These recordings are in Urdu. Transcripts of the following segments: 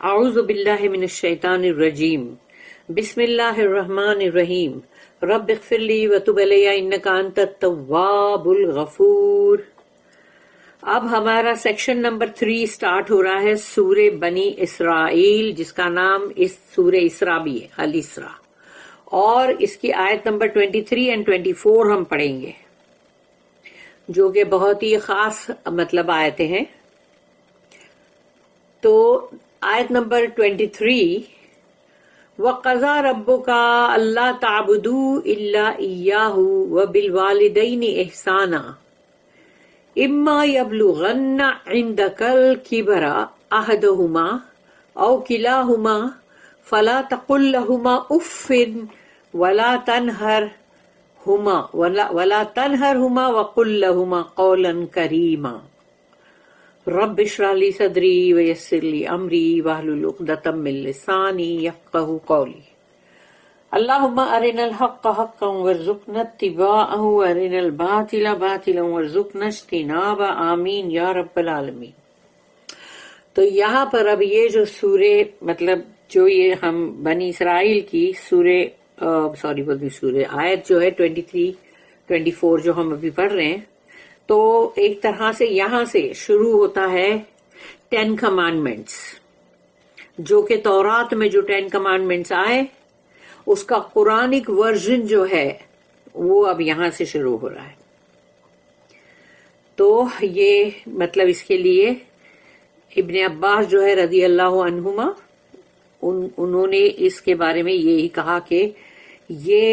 اعوذ باللہ من الشیطان الرجیم بسم اللہ الرحمن الرحیم رب اغفر لی وتب علی انک انت التواب الغفور۔ اب ہمارا سیکشن نمبر 3 سٹارٹ ہو رہا ہے سورہ بنی اسرائیل، جس کا نام اس سورہ اسراء بھی ہے، الاسراء، اور اس کی آیت نمبر 23 اور 24 ہم پڑھیں گے، جو کہ بہت ہی خاص مطلب آیتیں ہیں۔ تو آیت نمبر 23، وَقَضَى رَبُّكَ أَلَّا تَعْبُدُوا إِلَّا إِيَّاهُ وَبِالْوَالِدَيْنِ إِحْسَانًا إِمَّا يَبْلُغَنَّ عِندَكَ الْكِبَرَ أَحَدُهُمَا أَوْ كِلَاهُمَا فَلَا تَقُل لَّهُمَا أُفٍّ وَلَا تَنْهَرْهُمَا وَقُل لَّهُمَا قَوْلًا كَرِيمًا۔ رب اشرح لی صدری ویسر لی امری واحلل عقدۃ من لسانی یفقہوا قولی۔ اللہم ارنا الحق حقا وارزقنا اتباعہ وارنا الباطل باطلا وارزقنا اجتنابہ، آمین یا رب العالمین۔ تو یہاں پر اب یہ جو سورہ مطلب جو یہ ہم بنی اسرائیل کی سورہ آیت جو ہے 23 24 جو ہم ابھی پڑھ رہے ہیں، تو ایک طرح سے یہاں سے شروع ہوتا ہے 10 کمانڈمنٹس، جو کہ تورات میں جو 10 کمانڈمنٹس آئے اس کا قرآنک ورژن جو ہے وہ اب یہاں سے شروع ہو رہا ہے۔ تو یہ مطلب اس کے لیے ابن عباس جو ہے رضی اللہ عنہما، انہوں نے اس کے بارے میں یہی کہا کہ یہ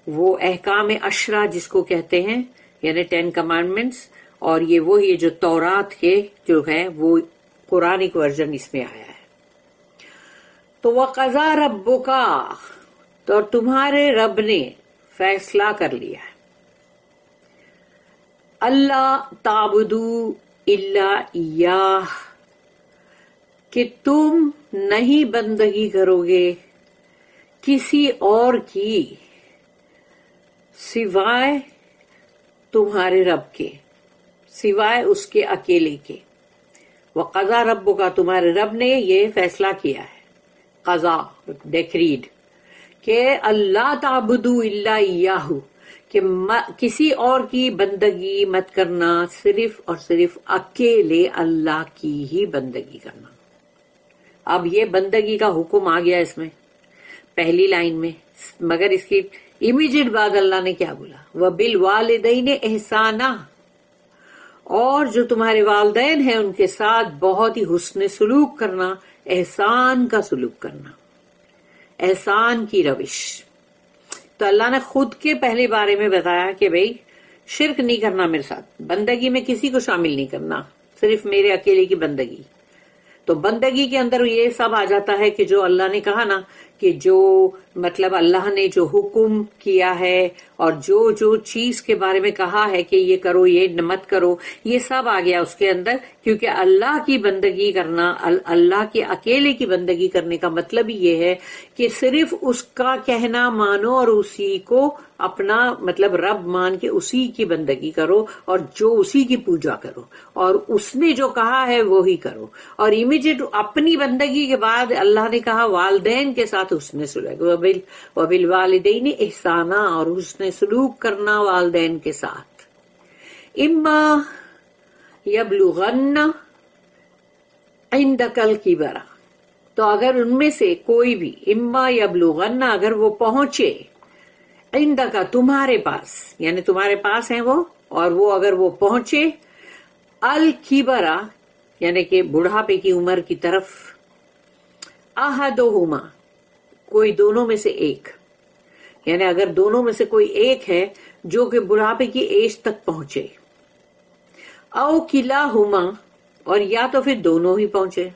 وہ احکام عشرہ جس کو کہتے ہیں، یعنی 10 کمانڈمنٹس، اور یہ وہی جو تورات کے جو ہے وہ قرآنک ورژن اس میں آیا ہے۔ تو وَقَضَى رَبُّكَ، تو تمہارے رب نے فیصلہ کر لیا ہے، اللہ تعبدوا الا ایاہ، کہ تم نہیں بندگی کرو گے کسی اور کی سوائے تمہارے رب کے، سوائے اس کے اکیلے کے۔ وَقَضَى رَبُّكَ، تمہارے رب نے یہ فیصلہ کیا ہے، قضا ڈیکریڈ، کہ اللہ تعبدوا الا ایاہ، کہ کسی اور کی بندگی مت کرنا، صرف اور صرف اکیلے اللہ کی ہی بندگی کرنا۔ اب یہ بندگی کا حکم آ گیا اس میں پہلی لائن میں، مگر اس کی امیجیٹ بعد اللہ نے کیا بولا؟ وَبِالْوَالِدَيْنِ إِحْسَانًا، اور جو تمہارے والدین ہیں ان کے ساتھ بہت ہی حسن سلوک کرنا، احسان کا سلوک کرنا، احسان کی روش۔ تو اللہ نے خود کے پہلے بارے میں بتایا کہ بھئی شرک نہیں کرنا میرے ساتھ، بندگی میں کسی کو شامل نہیں کرنا، صرف میرے اکیلے کی بندگی۔ تو بندگی کے اندر یہ سب آ جاتا ہے کہ جو اللہ نے کہا نا کہ جو مطلب اللہ نے جو حکم کیا ہے اور جو چیز کے بارے میں کہا ہے کہ یہ کرو یہ مت کرو، یہ سب آ گیا اس کے اندر، کیونکہ اللہ کی بندگی کرنا، اللہ کے اکیلے کی بندگی کرنے کا مطلب ہی یہ ہے کہ صرف اس کا کہنا مانو اور اسی کو اپنا مطلب رب مان کے اسی کی بندگی کرو اور جو اسی کی پوجا کرو، اور اس نے جو کہا ہے وہی کرو۔ اور امیجیٹ اپنی بندگی کے بعد اللہ نے کہا والدین کے ساتھ حسن سلوک، وبالوالدین احسانا، اور حسن سلوک کرنا والدین کے ساتھ۔ اما یبلغن عندک الکبر، تو اگر ان میں سے کوئی بھی، اما یبلغن، اگر وہ پہنچے، عندک تمہارے پاس، یعنی تمہارے پاس ہیں وہ، اور وہ اگر وہ پہنچے، الکبر یعنی کہ بڑھاپے کی عمر کی طرف، احدہما، کوئی دونوں میں سے ایک، یعنی اگر دونوں میں سے کوئی ایک ہے جو کہ بڑھاپے کی ایج تک پہنچے، او کلاہما، اور یا تو پھر دونوں ہی پہنچے۔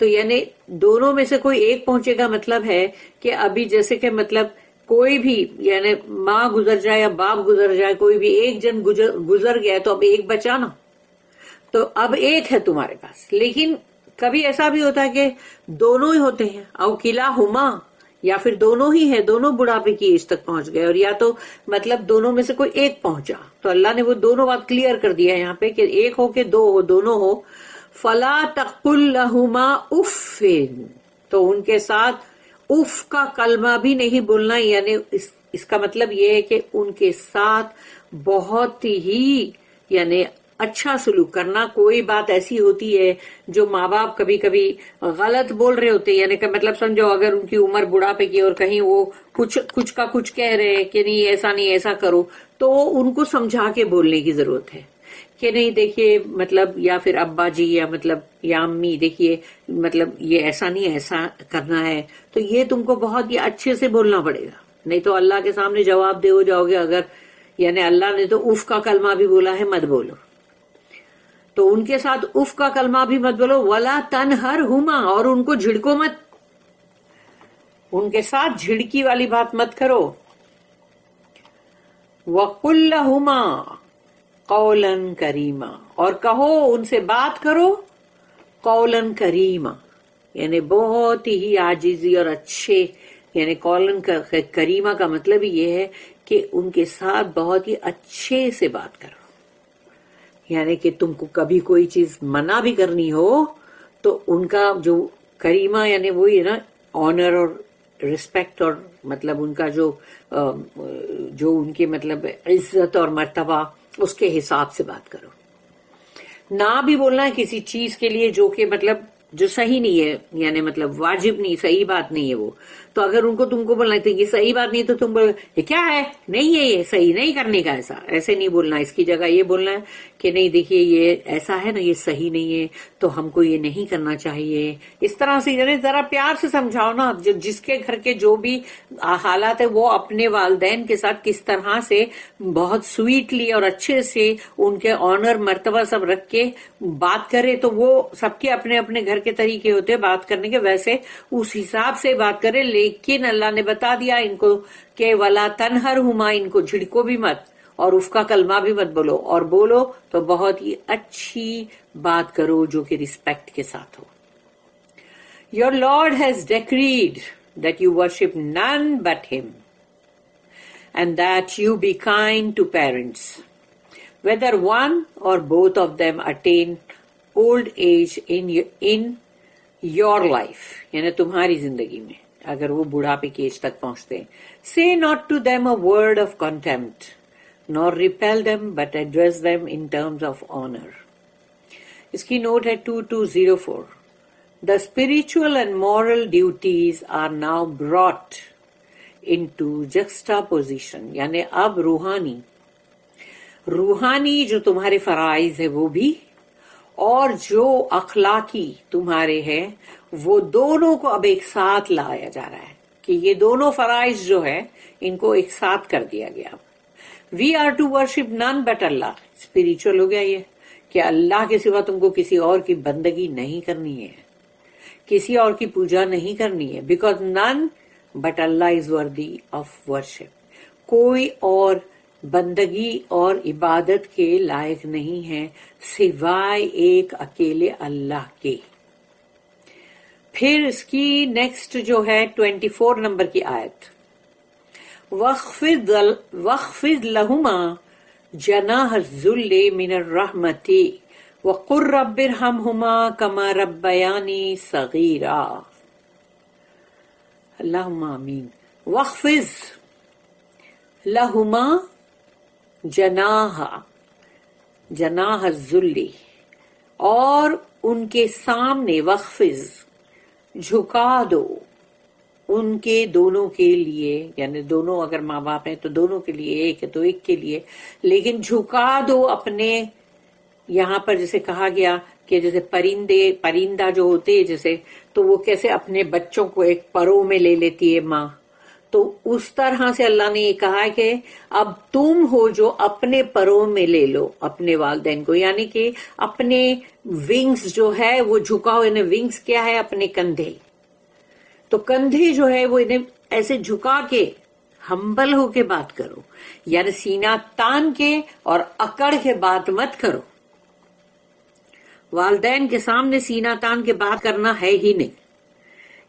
تو یعنی دونوں میں سے کوئی ایک پہنچے کا مطلب ہے کہ ابھی جیسے کہ مطلب کوئی بھی، یعنی ماں گزر جائے یا باپ گزر جائے، کوئی بھی ایک جن گزر گیا تو اب ایک بچا نا، تو اب ایک ہے تمہارے پاس۔ لیکن کبھی ایسا بھی ہوتا ہے کہ دونوں ہی ہوتے ہیں، او کلاہما، یا پھر دونوں ہی ہیں، دونوں بڑھاپے کی ایج تک پہنچ گئے، اور یا تو مطلب دونوں میں سے کوئی ایک پہنچا۔ تو اللہ نے وہ دونوں بات کلیئر کر دیا ہے یہاں پہ کہ ایک ہو کہ دو ہو، دونوں ہو۔ فلا تقل لہما اف، تو ان کے ساتھ اف کا کلمہ بھی نہیں بولنا، یعنی اس کا مطلب یہ ہے کہ ان کے ساتھ بہت ہی یعنی اچھا سلوک کرنا. کوئی بات ایسی ہوتی ہے جو ماں باپ کبھی کبھی غلط بول رہے ہوتے، یعنی کہ مطلب سمجھو اگر ان کی عمر بڑھاپے کی اور کہیں وہ کچھ کا کچھ کہہ رہے ہیں کہ نہیں ایسا نہیں ایسا کرو، تو ان کو سمجھا کے بولنے کی ضرورت ہے کہ نہیں دیکھیے مطلب، یا پھر ابا جی یا مطلب یا امی دیکھیے مطلب یہ ایسا نہیں ایسا کرنا ہے. تو یہ تم کو بہت ہی اچھے سے بولنا پڑے گا، نہیں تو اللہ کے سامنے جواب دے ہو جاؤ گے. اگر یعنی اللہ نے تو اف کا کلمہ بھی بولا ہے مت بولو، تو ان کے ساتھ اف کا کلمہ بھی مت بولو. ولا تنہرہما، اور ان کو جھڑکو مت، ان کے ساتھ جھڑکی والی بات مت کرو. وقل لہما قولا کریما، اور کہو ان سے بات کرو قولا کریما، یعنی بہت ہی عاجزی اور اچھے، یعنی قولا کریما کا مطلب یہ ہے کہ ان کے ساتھ بہت ہی اچھے سے بات کرو. یعنی کہ تم کو کبھی کوئی چیز منع بھی کرنی ہو تو ان کا جو کریمہ یعنی وہی ہے نا آنر اور رسپیکٹ، اور مطلب ان کا جو ان کے مطلب عزت اور مرتبہ اس کے حساب سے بات کرو. نہ بھی بولنا ہے کسی چیز کے لیے جو کہ مطلب جو صحیح نہیں ہے، یعنی مطلب واجب نہیں، صحیح بات نہیں ہے وہ. تو اگر ان کو تم کو بولنا ہے تو یہ صحیح بات نہیں، تو تم بولو یہ کیا ہے، نہیں ہے یہ صحیح نہیں کرنے کا، ایسے نہیں بولنا. اس کی جگہ یہ بولنا ہے کہ نہیں دیکھیے یہ ایسا ہے نا، یہ صحیح نہیں ہے تو ہم کو یہ نہیں کرنا چاہیے. اس طرح سے یعنی ذرا پیار سے سمجھاؤ نا. جس کے گھر کے جو بھی حالات ہے وہ اپنے والدین کے ساتھ کس طرح سے بہت سویٹلی اور اچھے سے ان کے آنر مرتبہ سب رکھ کے بات کرے، تو وہ سب کے اپنے اپنے گھر کے طریقے ہوتے ہیں بات کرنے کے، ویسے اس حساب سے بات کرے. لیکن اللہ نے بتا دیا ان کو کہ ولا تنہرہما، ان کو جھڑکو بھی مت اور اف کا کلمہ بھی مت بولو، اور بولو تو بہت ہی اچھی بات کرو جو کہ رسپیکٹ کے ساتھ ہو. Your Lord has decreed that you worship none but Him, and that you be kind to parents, whether one or both of them attain old age in your life. یعنی تمہاری زندگی میں اگر وہ بڑھاپے کی ایج تک پہنچتے ہیں. Say not to them a word of contempt, nor repel them, but address them in terms of honor. اس کی نوٹ ہے 2204. The spiritual and moral duties are now brought into juxtaposition. یعنی اب روحانی جو تمہارے فرائض ہے وہ بھی، اور جو اخلاقی تمہارے ہیں وہ دونوں کو اب ایک ساتھ لایا جا رہا ہے کہ یہ دونوں فرائض جو ہے ان کو ایک ساتھ کر دیا گیا. وی آر ٹو ورشپ نن بٹ اللہ. اسپرچل ہو گیا یہ کہ اللہ کے سوا تم کو کسی اور کی بندگی نہیں کرنی ہے، کسی اور کی پوجا نہیں کرنی ہے. Because none but Allah is worthy of worship. کوئی اور بندگی اور عبادت کے لائق نہیں ہے سوائے ایک اکیلے اللہ کے. پھر اس کی نیکسٹ جو ہے 24 نمبر کی آیت، وَاخْفِضْ لَهُمَا جَنَاحَ الذُّلِّ مِنَ الرَّحْمَةِ وَقُلْ رَبِّ ارْحَمْهُمَا كَمَا رَبَّيَانِي صَغِيرًا. اللہم آمین. وَاخْفِضْ لَهُمَا جناح الذل، اور ان کے سامنے وخفض جھکا دو ان کے دونوں کے لیے، یعنی دونوں اگر ماں باپ ہیں تو دونوں کے لیے، ایک ہے تو ایک کے لیے، لیکن جھکا دو اپنے. یہاں پر جیسے کہا گیا کہ جیسے پرندہ جو ہوتے جیسے، تو وہ کیسے اپنے بچوں کو ایک پروں میں لے لیتی ہے ماں، تو اس طرح سے اللہ نے یہ کہا کہ اب تم ہو جو اپنے پروں میں لے لو اپنے والدین کو، یعنی کہ اپنے ونگز جو ہے وہ جھکاؤ. یعنی ونگز کیا ہے؟ اپنے کندھے. تو کندھے جو ہے وہ انہیں ایسے جھکا کے ہمبل ہو کے بات کرو، یعنی سینہ تان کے اور اکڑ کے بات مت کرو. والدین کے سامنے سینہ تان کے بات کرنا ہے ہی نہیں.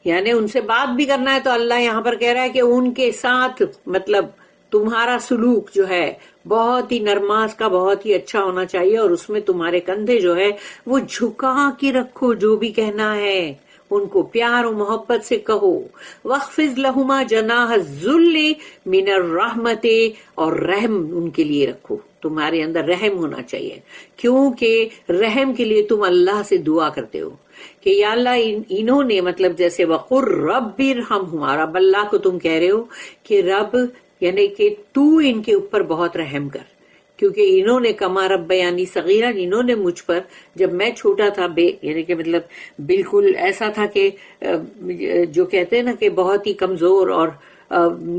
یعنی ان سے بات بھی کرنا ہے تو اللہ یہاں پر کہہ رہا ہے کہ ان کے ساتھ مطلب تمہارا سلوک جو ہے بہت ہی نرماز کا بہت ہی اچھا ہونا چاہیے، اور اس میں تمہارے کندھے جو ہے وہ جھکا کے رکھو، جو بھی کہنا ہے ان کو پیار و محبت سے کہو. وَاخْفِضْ لَهُمَا جَنَاحَ الذُّلِّ مِنَ الرَّحْمَةِ، اور رحم ان کے لیے رکھو، تمہارے اندر رحم ہونا چاہیے، کیونکہ رحم کے لیے تم اللہ سے دعا کرتے ہو کہ یا اللہ انہوں نے مطلب جیسے وَقُلْ رَبِّ ارْحَمْهُمَا، رب اللہ کو تم کہہ رہے ہو کہ رب یعنی کہ تو ان کے اوپر بہت رحم کر، کیونکہ انہوں نے کما ربیانی صغیرا، انہوں نے مجھ پر جب میں چھوٹا تھا یعنی کہ مطلب بالکل ایسا تھا کہ جو کہتے ہیں نا کہ بہت ہی کمزور، اور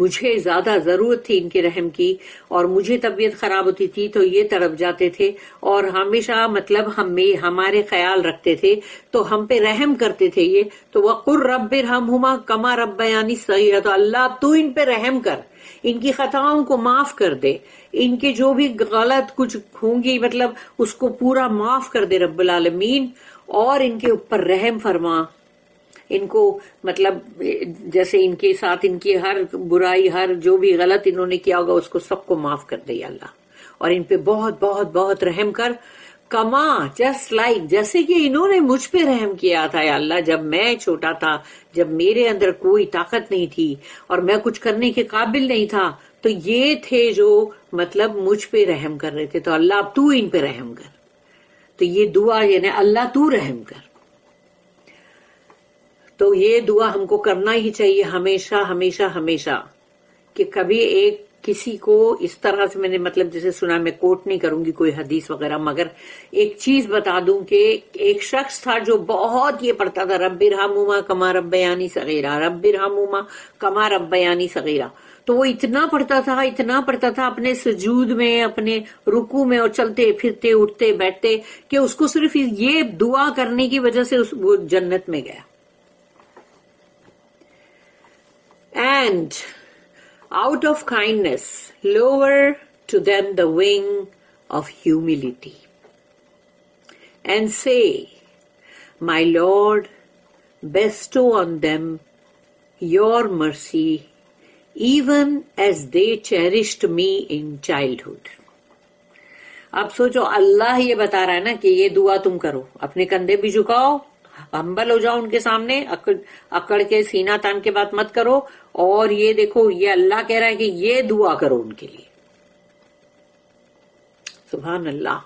مجھے زیادہ ضرورت تھی ان کے رحم کی، اور مجھے طبیعت خراب ہوتی تھی تو یہ تڑپ جاتے تھے، اور ہمیشہ مطلب ہمارے خیال رکھتے تھے تو ہم پہ رحم کرتے تھے یہ. تو وَقُلْ رَبِّ ارْحَمْهُمَا كَمَا رَبَّيَانِي صَغِيرًا، تو اللہ تو ان پہ رحم کر، ان کی خطاؤں کو معاف کر دے، ان کے جو بھی غلط کچھ ہوں گی مطلب اس کو پورا معاف کر دے رب العالمین، اور ان کے اوپر رحم فرما، ان کو مطلب جیسے ان کے ساتھ ان کی ہر برائی، ہر جو بھی غلط انہوں نے کیا ہوگا اس کو سب کو معاف کر دے یا اللہ، اور ان پہ بہت بہت بہت رحم کر. کما جسٹ لائک، جیسے کہ انہوں نے مجھ پہ رحم کیا تھا یا اللہ جب میں چھوٹا تھا، جب میرے اندر کوئی طاقت نہیں تھی اور میں کچھ کرنے کے قابل نہیں تھا، تو یہ تھے جو مطلب مجھ پہ رحم کر رہے تھے، تو اللہ اب تو ان پہ رحم کر. تو یہ دعا یعنی اللہ تو رحم کر. تو یہ دعا ہم کو کرنا ہی چاہیے ہمیشہ ہمیشہ ہمیشہ، کہ کبھی ایک کسی کو اس طرح سے میں نے مطلب جیسے سنا، میں کوٹ نہیں کروں گی کوئی حدیث وغیرہ، مگر ایک چیز بتا دوں کہ ایک شخص تھا جو بہت یہ پڑھتا تھا رب ارحمہما کما ربیانی صغیرا، رب ارحمہما کما ربیانی صغیرا. تو وہ اتنا پڑھتا تھا اپنے سجود میں، اپنے رکوع میں، اور چلتے پھرتے اٹھتے بیٹھتے، کہ اس کو صرف یہ دعا کرنے کی وجہ سے وہ جنت میں گیا. And out of kindness lower to them the wing of humility, and say, my Lord, bestow on them your mercy, even as they cherished me in childhood. اب سوچو اللہ یہ بتا رہا ہے نا کہ یہ دعا تم کرو، اپنے کندھے بھی جھکاؤ، ہمبل ہو جاؤ ان کے سامنے، اکڑ کے سینہ تان کے بات مت کرو، اور یہ دیکھو یہ اللہ کہہ رہا ہے کہ یہ دعا کرو ان کے لیے. سبحان اللہ.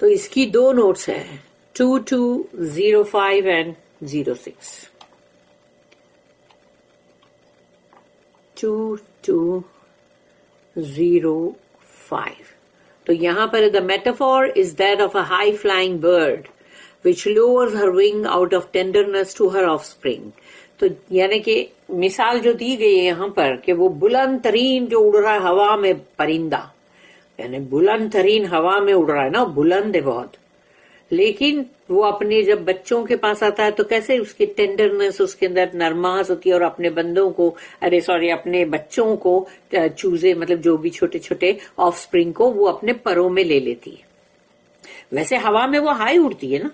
تو اس کی دو نوٹس ہیں 2205 and 06. 2205. تو یہاں پر the metaphor is that of a high flying bird which lowers her wing out of tenderness to her offspring. تو یعنی کہ مثال جو دی گئی ہے یہاں پر کہ وہ بلند ترین جو اڑ رہا ہے ہوا میں پرندہ، یعنی بلند ترین ہوا میں اڑ رہا ہے نا، بلند ہے بہت، لیکن وہ اپنے جب بچوں کے پاس آتا ہے تو کیسے اس کی ٹینڈرنس، اس کے اندر نرماس ہوتی ہے، اور اپنے بندوں کو اپنے بچوں کو چوزے مطلب جو بھی چھوٹے چھوٹے آف سپرنگ کو وہ اپنے پروں میں لے لیتی ہے. ویسے ہوا میں وہ ہائی اڑتی ہے نا.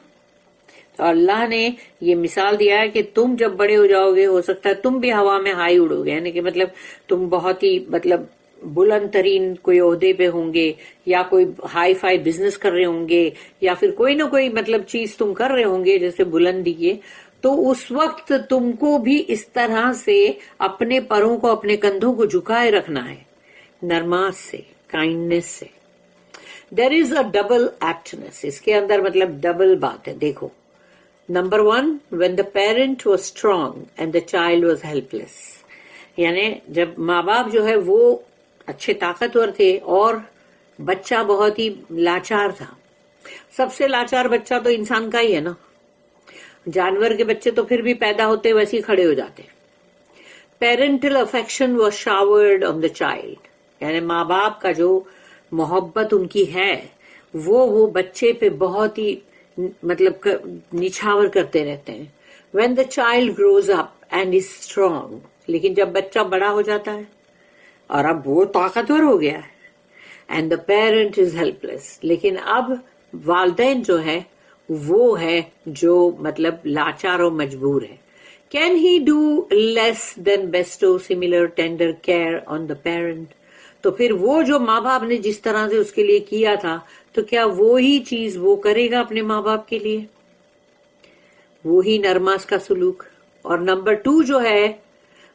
تو اللہ نے یہ مثال دیا ہے کہ تم جب بڑے ہو جاؤ گے ہو سکتا ہے تم بھی ہوا میں ہائی اڑو گے، یعنی کہ مطلب تم بہت ہی مطلب بلند ترین کوئی عہدے پہ ہوں گے، یا کوئی ہائی فائی بزنس کر رہے ہوں گے، یا پھر کوئی نہ کوئی مطلب چیز تم کر رہے ہوں گے جیسے بلندی کے. تو اس وقت تم کو بھی اس طرح سے اپنے پروں کو، اپنے کندھوں کو جھکائے رکھنا ہے، نرماس سے، کائنڈنس سے. دیر از اے ڈبل ایپٹنس، اس کے اندر مطلب ڈبل بات ہے. دیکھو number 1 when the parent was strong and the child was helpless، یعنی جب ماں باپ جو ہے وہ اچھے طاقتور تھے اور بچہ بہت ہی لاچار تھا. سب سے لاچار بچہ تو انسان کا ہی ہے نا، جانور کے بچے تو پھر بھی پیدا ہوتے ویسے ہی کھڑے ہو جاتے. Parental affection was showered on the child, یعنی ماں باپ کا جو محبت ان کی ہے وہ بچے پہ بہت ہی مطلب نچھاور کرتے رہتے ہیں. when the child grows up and is strong، لیکن جب بچہ بڑا ہو جاتا ہے اور اب وہ طاقتور ہو گیا ہے، and the parent is helpless، لیکن اب والدین جو ہے وہ ہے جو مطلب لاچار و مجبور ہے. Can he do less than bestow similar tender care on the parent? تو پھر وہ جو ماں باپ نے جس طرح سے اس کے لیے کیا تھا تو کیا وہی چیز وہ کرے گا اپنے ماں باپ کے لیے؟ وہی نرماس کا سلوک. اور نمبر 2 جو ہے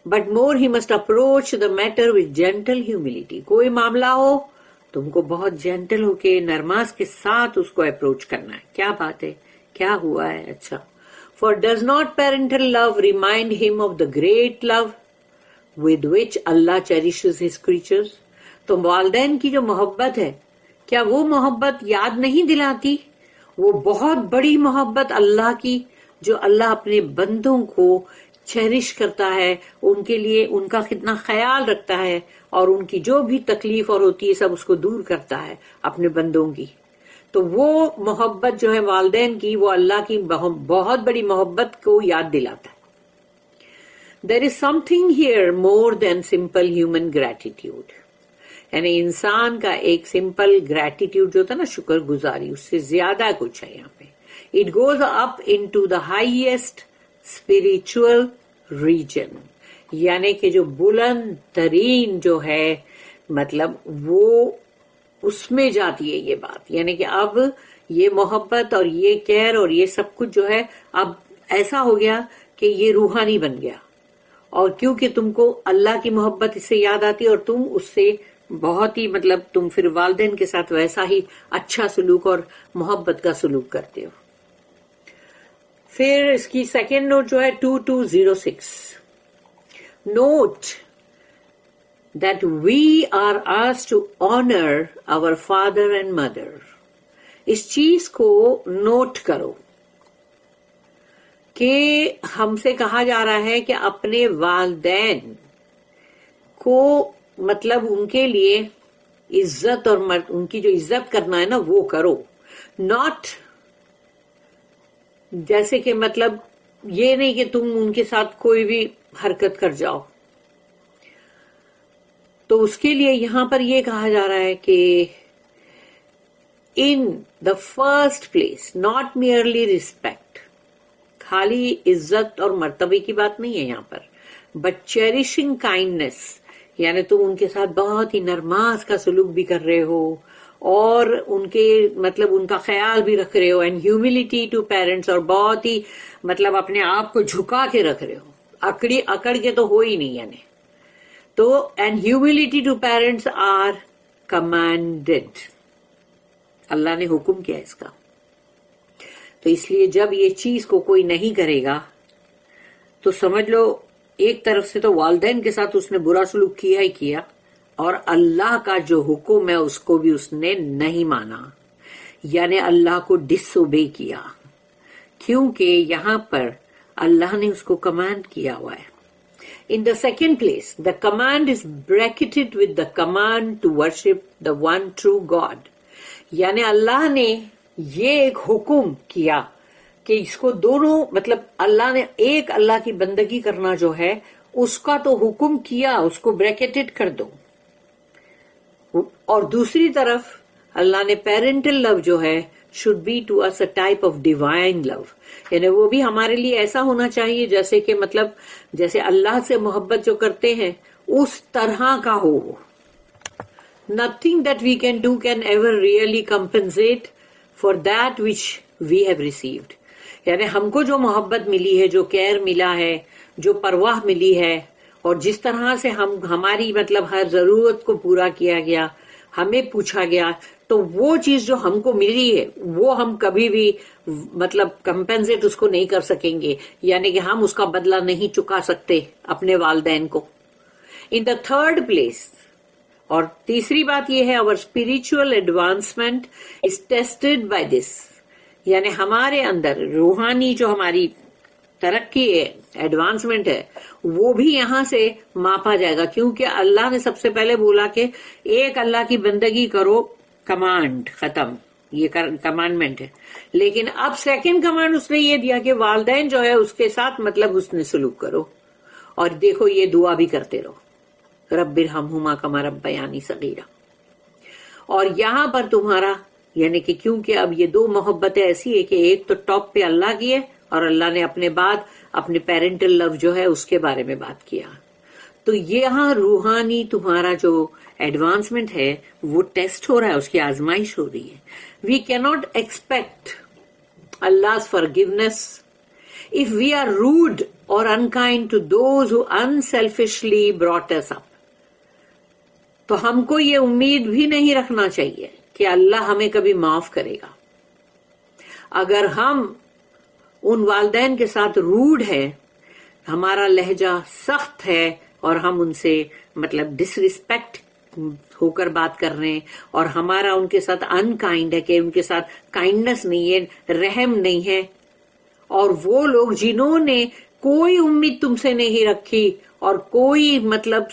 but more he must approach the matter with gentle humility. کوئی معاملہ ہو تم کو بہت جینٹل ہو کے نرماس کے ساتھ اس کو اپروچ کرنا ہے. کیا بات ہے، کیا ہوا ہے؟ اچھا. For does not parental love remind him of the great love with which Allah cherishes his creatures? تو والدین کی جو محبت ہے کیا وہ محبت یاد نہیں دلاتی وہ بہت بڑی محبت اللہ کی جو اللہ اپنے بندوں کو چیرش کرتا ہے، ان کے لیے ان کا کتنا خیال رکھتا ہے اور ان کی جو بھی تکلیف اور ہوتی ہے سب اس کو دور کرتا ہے اپنے بندوں کی. تو وہ محبت جو ہے والدین کی وہ اللہ کی بہت بڑی محبت کو یاد دلاتا ہے. There is something here more than simple human gratitude. یعنی انسان کا ایک سمپل گریٹیٹیوڈ جو تھا نا، شکر گزاری، اس سے زیادہ کچھ ہے یہاں پہ. It goes up into the highest spiritual region. یعنی کہ جو بلند ترین جو ہے مطلب وہ اس میں جاتی ہے یہ بات. یعنی کہ اب یہ محبت اور یہ کیئر اور یہ سب کچھ جو ہے اب ایسا ہو گیا کہ یہ روحانی بن گیا. اور کیونکہ تم کو اللہ کی محبت اس سے یاد آتی ہے اور تم اس سے بہت ہی مطلب تم پھر والدین کے ساتھ ویسا ہی اچھا سلوک اور محبت کا سلوک کرتے ہو. پھر اس کی سیکنڈ نوٹ جو ہے 2206 note that we are asked to honor our father and mother. اس چیز کو نوٹ کرو کہ ہم سے کہا جا رہا ہے کہ اپنے والدین کو مطلب ان کے لیے عزت اور ان کی جو عزت کرنا ہے نا وہ کرو. ناٹ جیسے کہ مطلب یہ نہیں کہ تم ان کے ساتھ کوئی بھی حرکت کر جاؤ. تو اس کے لیے یہاں پر یہ کہا جا رہا ہے کہ in the first place not merely respect, خالی عزت اور مرتبے کی بات نہیں ہے یہاں پر، بٹ چیریشنگ کائنڈنس. یعنی تم ان کے ساتھ بہت ہی نرماس کا سلوک بھی کر رہے ہو اور ان کے مطلب ان کا خیال بھی رکھ رہے ہو. اینڈ ہیوملٹی ٹو پیرنٹس، اور بہت ہی مطلب اپنے آپ کو جھکا کے رکھ رہے ہو، اکڑ کے تو ہو ہی نہیں. یعنی تو and humility to parents are commanded, اللہ نے حکم کیا اس کا. تو اس لیے جب یہ چیز کو کوئی نہیں کرے گا تو سمجھ لو ایک طرف سے تو والدین کے ساتھ اس نے برا سلوک کیا ہی کیا، اور اللہ کا جو حکم ہے اس کو بھی اس نے نہیں مانا، یعنی اللہ کو ڈس اوبے کیا، کیونکہ یہاں پر اللہ نے اس کو کمانڈ کیا ہوا ہے. In the second place, the command is bracketed with the command to worship the one true God. یعنی اللہ نے یہ ایک حکم کیا کہ اس کو دونوں مطلب اللہ نے ایک اللہ کی بندگی کرنا جو ہے اس کا تو حکم کیا، اس کو بریکٹڈ کر دو. اور دوسری طرف اللہ نے پیرنٹل لو جو ہے should be to us a type of divine love. یعنی وہ بھی ہمارے لیے ایسا ہونا چاہیے جیسے کہ مطلب جیسے اللہ سے محبت جو کرتے ہیں اس طرح کا ہو. Nothing that we can do can ever really compensate for that which we have received. یعنی ہم کو جو محبت ملی ہے، جو کیئر ملا ہے، جو پرواہ ملی ہے، اور جس طرح سے ہماری مطلب ہر ضرورت کو پورا کیا گیا، ہمیں پوچھا گیا، تو وہ چیز جو ہم کو ملی ہے وہ ہم کبھی بھی مطلب کمپنسیٹ اس کو نہیں کر سکیں گے. یعنی کہ ہم اس کا بدلہ نہیں چکا سکتے اپنے والدین کو. ان دا تھرڈ پلیس، اور تیسری بات یہ ہے our spiritual advancement is tested by this. یعنی ہمارے اندر روحانی جو ہماری ترقی ہے، ایڈوانسمنٹ ہے، وہ بھی یہاں سے ماپا جائے گا، کیونکہ اللہ نے سب سے پہلے بولا کہ ایک اللہ کی بندگی کرو، کمانڈ ختم، یہ کمانڈمنٹ ہے. لیکن اب سیکنڈ کمانڈ اس نے یہ دیا کہ والدین جو ہے اس کے ساتھ مطلب حسن سلوک کرو. اور دیکھو یہ دعا بھی کرتے رہو، رب ارحمہما کما ربیانی صغیرا. اور یہاں پر تمہارا یعنی کہ کیونکہ اب یہ دو محبتیں ایسی ہے کہ ایک تو ٹاپ پہ اللہ کی ہے اور اللہ نے اپنے بعد اپنے پیرنٹل لو جو ہے اس کے بارے میں بات کیا. تو یہاں روحانی تمہارا جو ایڈوانسمنٹ ہے وہ ٹیسٹ ہو رہا ہے, اس کی آزمائش ہو رہی ہے. وی کی not expect Allah's forgiveness if we are rude or unkind to those who unselfishly brought us up. تو ہم کو یہ امید بھی نہیں رکھنا چاہیے کہ اللہ ہمیں کبھی معاف کرے گا. اگر ہم ان والدین کے ساتھ روڈ ہے, ہمارا لہجہ سخت ہے اور ہم ان سے مطلب ڈس ریسپیکٹ ہو کر بات کر رہے ہیں, اور ہمارا ان کے ساتھ انکائنڈ ہے کہ ان کے ساتھ کائنڈنس نہیں ہے, رحم نہیں ہے, اور وہ لوگ جنہوں نے کوئی امید تم سے نہیں رکھی اور کوئی مطلب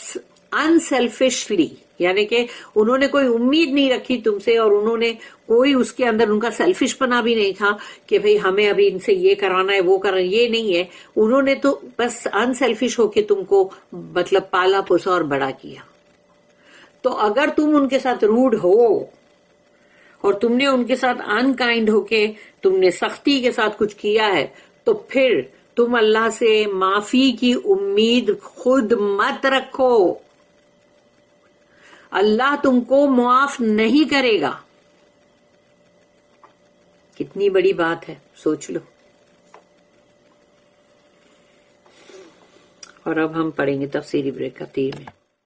انسیلفشلی, یعنی کہ انہوں نے کوئی امید نہیں رکھی تم سے, اور انہوں نے کوئی اس کے اندر ان کا سیلفش پنا بھی نہیں تھا کہ بھئی ہمیں ابھی ان سے یہ کرانا ہے وہ کرانا, یہ نہیں ہے. انہوں نے تو بس انسیلفش ہو کے تم کو مطلب پالا پوسا اور بڑا کیا. تو اگر تم ان کے ساتھ روڈ ہو اور تم نے ان کے ساتھ انکائنڈ ہو کے تم نے سختی کے ساتھ کچھ کیا ہے, تو پھر تم اللہ سے معافی کی امید خود مت رکھو. اللہ تم کو معاف نہیں کرے گا. کتنی بڑی بات ہے, سوچ لو. اور اب ہم پڑھیں گے تفسیری بریک کا 3 میں.